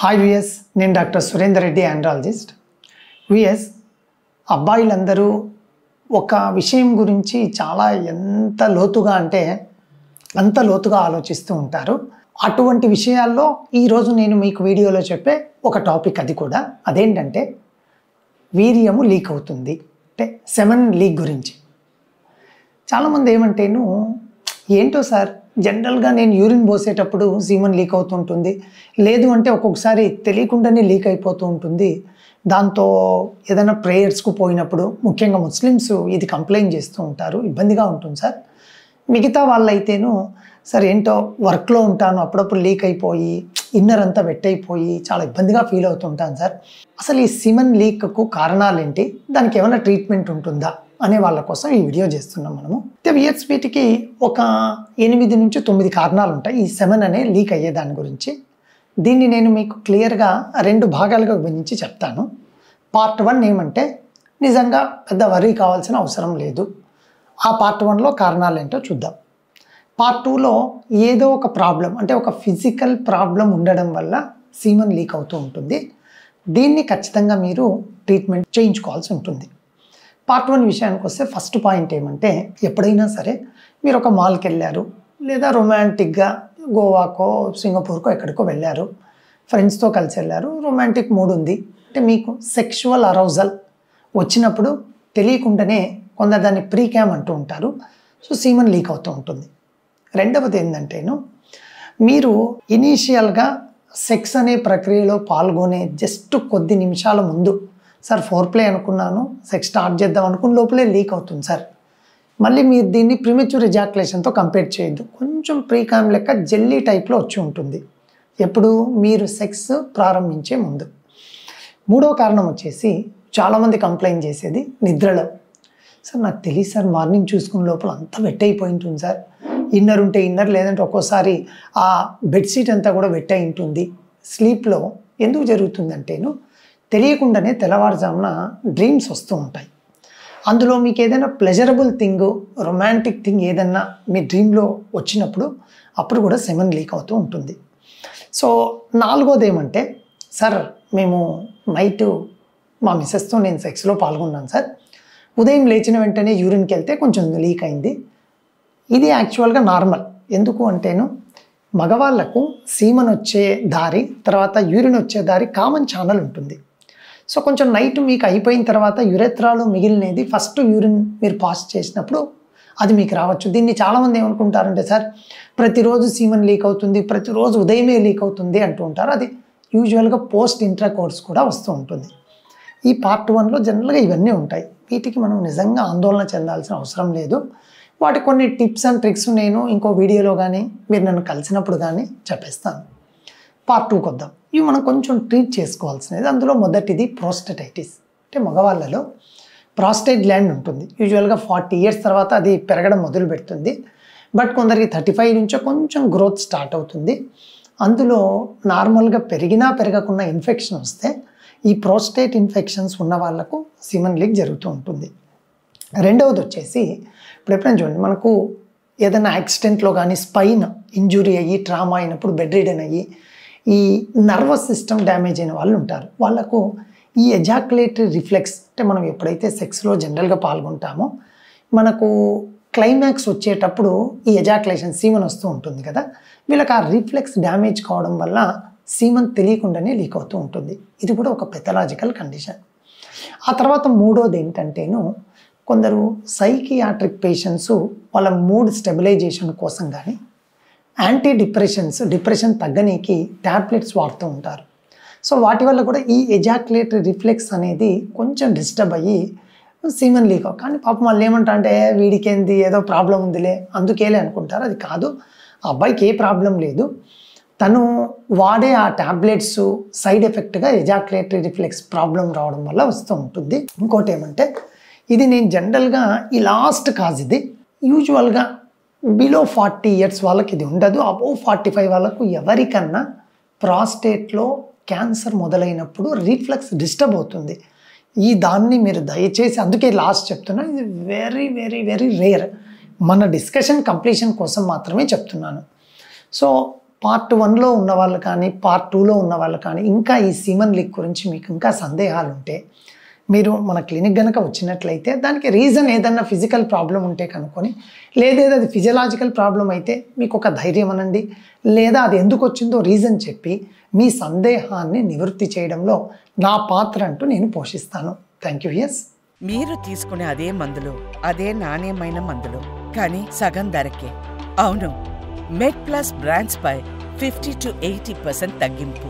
Hi VS, నేను doctor Surender Reddy, andrologist. VS, అబ్బాయిలందరూ ఒక విషయం గురించి చాలా ఎంత లోతుగా అంటే అంత లోతుగా ఆలోచిస్తూ ఉంటారు. అటువంటి విషయాల్లో ఈరోజు నేను మీకు వీడియోలో చెప్పే ఒక టాపిక్ అది కూడా అదేంటంటే వీర్యము లీక్ అవుతుంది, అంటే సెమెన్ లీక్ గురించి. చాలామంది ఏమంటేను, ఏంటో సార్ జనరల్గా నేను యూరిన్ పోసేటప్పుడు సీమన్ లీక్ అవుతుంటుంది, లేదు అంటే ఒక్కొక్కసారి తెలియకుండానే లీక్ అయిపోతూ ఉంటుంది. దాంతో ఏదైనా ప్రేయర్స్కు పోయినప్పుడు ముఖ్యంగా ముస్లిమ్స్ ఇది కంప్లైంట్ చేస్తూ ఉంటారు, ఇబ్బందిగా ఉంటుంది సార్. మిగతా వాళ్ళైతేను సార్ ఏంటో వర్క్లో ఉంటాను, అప్పుడప్పుడు లీక్ అయిపోయి ఇన్నర్ అంతా వెట్టయిపోయి చాలా ఇబ్బందిగా ఫీల్ అవుతుంటాను సార్. అసలు ఈ సిమన్ లీక్కు కారణాలు ఏంటి, దానికి ఏమైనా ట్రీట్మెంట్ ఉంటుందా అనే వాళ్ళ కోసం ఈ వీడియో చేస్తున్నాం మనము. వీటికి ఒక 8 నుంచి 9 కారణాలు ఉంటాయి ఈ సెమెన్ అనే లీక్ అయ్యే దాని గురించి. దీన్ని నేను మీకు క్లియర్గా 2 భాగాలుగా విభజించి చెప్తాను. పార్ట్ 1 ఏమంటే నిజంగా పెద్ద వరీ కావాల్సిన అవసరం లేదు, ఆ పార్ట్ 1లో కారణాలు ఏంటో చూద్దాం. పార్ట్ 2లో ఏదో ఒక ప్రాబ్లం, అంటే ఒక ఫిజికల్ ప్రాబ్లం ఉండడం వల్ల సీమన్ లీక్ అవుతూ ఉంటుంది. దీన్ని ఖచ్చితంగా మీరు ట్రీట్మెంట్ చేయించుకోవాల్సి ఉంటుంది. పార్ట్ 1 విషయానికి వస్తే ఫస్ట్ పాయింట్ ఏమంటే, ఎప్పుడైనా సరే మీరు ఒక మాల్కి వెళ్ళారు, లేదా రొమాంటిక్గా గోవాకో సింగపూర్కో ఎక్కడికో వెళ్ళారు, ఫ్రెండ్స్తో కలిసి వెళ్ళారు, రొమాంటిక్ మూడ్ ఉంది, అంటే మీకు సెక్షువల్ అరౌజల్ వచ్చినప్పుడు తెలియకుండానే కొందరు దాన్ని ప్రీక్యామ్ అంటూ ఉంటారు. సో సీమన్ లీక్ అవుతూ ఉంటుంది. రెండవది ఏంటంటేను, మీరు ఇనీషియల్గా సెక్స్ అనే ప్రక్రియలో పాల్గొనే జస్ట్ కొద్ది నిమిషాల ముందు సార్ ఫోర్ ప్లే అనుకున్నాను, సెక్స్ స్టార్ట్ చేద్దాం అనుకున్న లోపలే లీక్ అవుతుంది సార్. మళ్ళీ మీరు దీన్ని ప్రిమెచ్యూర్ ఎజాక్యులేషన్తో కంపేర్ చేయొద్దు, కొంచెం ప్రీకామ్ లెక్క జెల్లీ టైప్లో వచ్చి ఉంటుంది ఎప్పుడు మీరు సెక్స్ ప్రారంభించే ముందు. మూడో కారణం వచ్చేసి చాలామంది కంప్లైంట్ చేసేది నిద్రలో. సార్ నాకు తెలియదు సార్, మార్నింగ్ చూసుకున్న లోపల అంతా వెట్ అయిపోయి ఉంటుంది సార్, ఇన్నర్ ఉంటే ఇన్నర్, లేదంటే ఒక్కోసారి ఆ బెడ్షీట్ అంతా కూడా వెట్ అయి ఉంటుంది. స్లీప్లో ఎందుకు జరుగుతుందంటేను, తెలియకుండానే తెల్లవారుజామున డ్రీమ్స్ వస్తూ ఉంటాయి. అందులో మీకు ఏదైనా ప్లెజరబుల్ థింగ్, రొమాంటిక్ థింగ్ ఏదన్నా మీ డ్రీమ్లో వచ్చినప్పుడు అప్పుడు కూడా సెమెన్ లీక్ అవుతూ ఉంటుంది. సో నాలుగోది ఏమంటే, సార్ మేము నైట్ మా మిస్సెస్తో నేను సెక్స్లో పాల్గొన్నాను సార్, ఉదయం లేచిన వెంటనే యూరిన్కి వెళ్తే కొంచెం లీక్ అయింది. ఇది యాక్చువల్గా నార్మల్. ఎందుకు అంటేను, మగవాళ్లకు సీమన్ వచ్చే దారి తర్వాత యూరిన్ వచ్చే దారి కామన్ ఛానల్ ఉంటుంది. సో కొంచెం నైట్ మీకు అయిపోయిన తర్వాత యురెత్రాలో మిగిలినది ఫస్ట్ యూరిన్ మీరు పాస్ చేసినప్పుడు అది మీకు రావచ్చు. దీన్ని చాలామంది ఏమనుకుంటారంటే, సార్ ప్రతిరోజు సీమన్ లీక్ అవుతుంది, ప్రతిరోజు ఉదయమే లీక్ అవుతుంది అంటూ ఉంటారు. అది యూజువల్గా పోస్ట్ ఇంట్రా కోర్స్ కూడా వస్తూ ఉంటుంది. ఈ పార్ట్ 1లో జనరల్గా ఇవన్నీ ఉంటాయి. వీటికి మనం నిజంగా ఆందోళన చెందాల్సిన అవసరం లేదు. వాటి కొన్ని టిప్స్ అండ్ ట్రిక్స్ నేను ఇంకో వీడియోలో కానీ మీరు నన్ను కలిసినప్పుడు కానీ చెప్పేస్తాను. పార్ట్ 2కి వద్దాం. ఇవి మనం కొంచెం ట్రీట్ చేసుకోవాల్సినది. అందులో మొదటిది ప్రోస్టటైటిస్. అంటే మగవాళ్ళలో ప్రాస్టేట్ గ్లాండ్ ఉంటుంది. యూజువల్గా 40 ఇయర్స్ తర్వాత అది పెరగడం మొదలు పెడుతుంది. బట్ కొందరికి 35 నుంచో కొంచెం గ్రోత్ స్టార్ట్ అవుతుంది. అందులో నార్మల్గా పెరిగినా పెరగకుండా ఇన్ఫెక్షన్ వస్తే ఈ ప్రోస్టేట్ ఇన్ఫెక్షన్స్ ఉన్న వాళ్ళకు సీమన్ లీక్ జరుగుతూ ఉంటుంది. రెండవది వచ్చేసి, ఇప్పుడు ఎప్పుడైనా చూడండి, మనకు ఏదైనా యాక్సిడెంట్లో కానీ స్పైన్ ఇంజురీ అయ్యి ట్రామా అయినప్పుడు బెడ్ రిడన్ అయ్యి ఈ నర్వస్ సిస్టమ్ డ్యామేజ్ అయిన వాళ్ళు ఉంటారు. వాళ్ళకు ఈ ఎజాక్యులేటరీ రిఫ్లెక్స్, అంటే మనం ఎప్పుడైతే సెక్స్లో జనరల్గా పాల్గొంటామో మనకు క్లైమాక్స్ వచ్చేటప్పుడు ఈ ఎజాక్యులేషన్ సీమన్ వస్తూ ఉంటుంది కదా, వీళ్ళకి ఆ రిఫ్లెక్స్ డ్యామేజ్ కావడం వల్ల సీమన్ తెలియకుండానే లీక్ అవుతూ ఉంటుంది. ఇది కూడా ఒక పెథలాజికల్ కండిషన్. ఆ తర్వాత మూడోది ఏంటంటేను, కొందరు సైకియాట్రిక్ పేషెంట్స్ వాళ్ళ మూడ్ స్టెబిలైజేషన్ కోసం కానీ యాంటీ డిప్రెషన్ తగ్గనీకి ట్యాబ్లెట్స్ వాడుతూ ఉంటారు. సో వాటి వల్ల కూడా ఈ ఎజాక్యులేటరీ రిఫ్లెక్స్ అనేది కొంచెం డిస్టర్బ్ అయ్యి సీమన్ లీక్ అవ్వ. కానీ పాపం వాళ్ళు ఏమంటారు అంటే, వీడికి ఏంది ఏదో ప్రాబ్లం ఉందిలే అందుకేలే అనుకుంటారు. అది కాదు, ఆ అబ్బాయికి ఏ ప్రాబ్లం లేదు, తను వాడే ఆ ట్యాబ్లెట్స్ సైడ్ ఎఫెక్ట్గా ఎజాక్యులేటరీ రిఫ్లెక్స్ ప్రాబ్లం రావడం వల్ల వస్తూ ఉంటుంది. ఇంకోటి ఏమంటే, ఇది నేను జనరల్గా ఈ లాస్ట్ కాజ్ ఇది యూజువల్గా బిలో 40 ఇయర్స్ వాళ్ళకి ఇది ఉండదు, అబోవ్ 45 వాళ్ళకు ఎవరికన్నా ప్రాస్టేట్లో క్యాన్సర్ మొదలైనప్పుడు రిఫ్లెక్స్ డిస్టర్బ్ అవుతుంది. ఈ దాన్ని మీరు దయచేసి, అందుకే లాస్ట్ చెప్తున్నా, ఇది వెరీ వెరీ వెరీ రేర్, మన డిస్కషన్ కంప్లీషన్ కోసం మాత్రమే చెప్తున్నాను. సో పార్ట్ 1లో ఉన్న వాళ్ళు కానీ పార్ట్ 2లో ఉన్న వాళ్ళు కానీ ఇంకా ఈ సీమన్ లీక్ గురించి మీకు ఇంకా సందేహాలు ఉంటే మీరు మన క్లినిక్ కనుక వచ్చినట్లయితే దానికి రీజన్ ఏదన్నా ఫిజికల్ ప్రాబ్లం ఉంటే కనుక్కొని, లేదా అది ఫిజియలాజికల్ ప్రాబ్లం అయితే మీకు ఒక ధైర్యం అనండి, లేదా అది ఎందుకు వచ్చిందో రీజన్ చెప్పి మీ సందేహాన్ని నివృత్తి చేయడంలో నా పాత్ర అంటూ నేను పోషిస్తాను. Thank you. ఎస్, మీరు తీసుకునే అదే మందులు, అదే నాణ్యమైన మందులు, కానీ సగం ధరకే. అవును, మెడ్ ప్లస్ బ్రాండ్స్ పై 50 to 80% తగ్గింపు.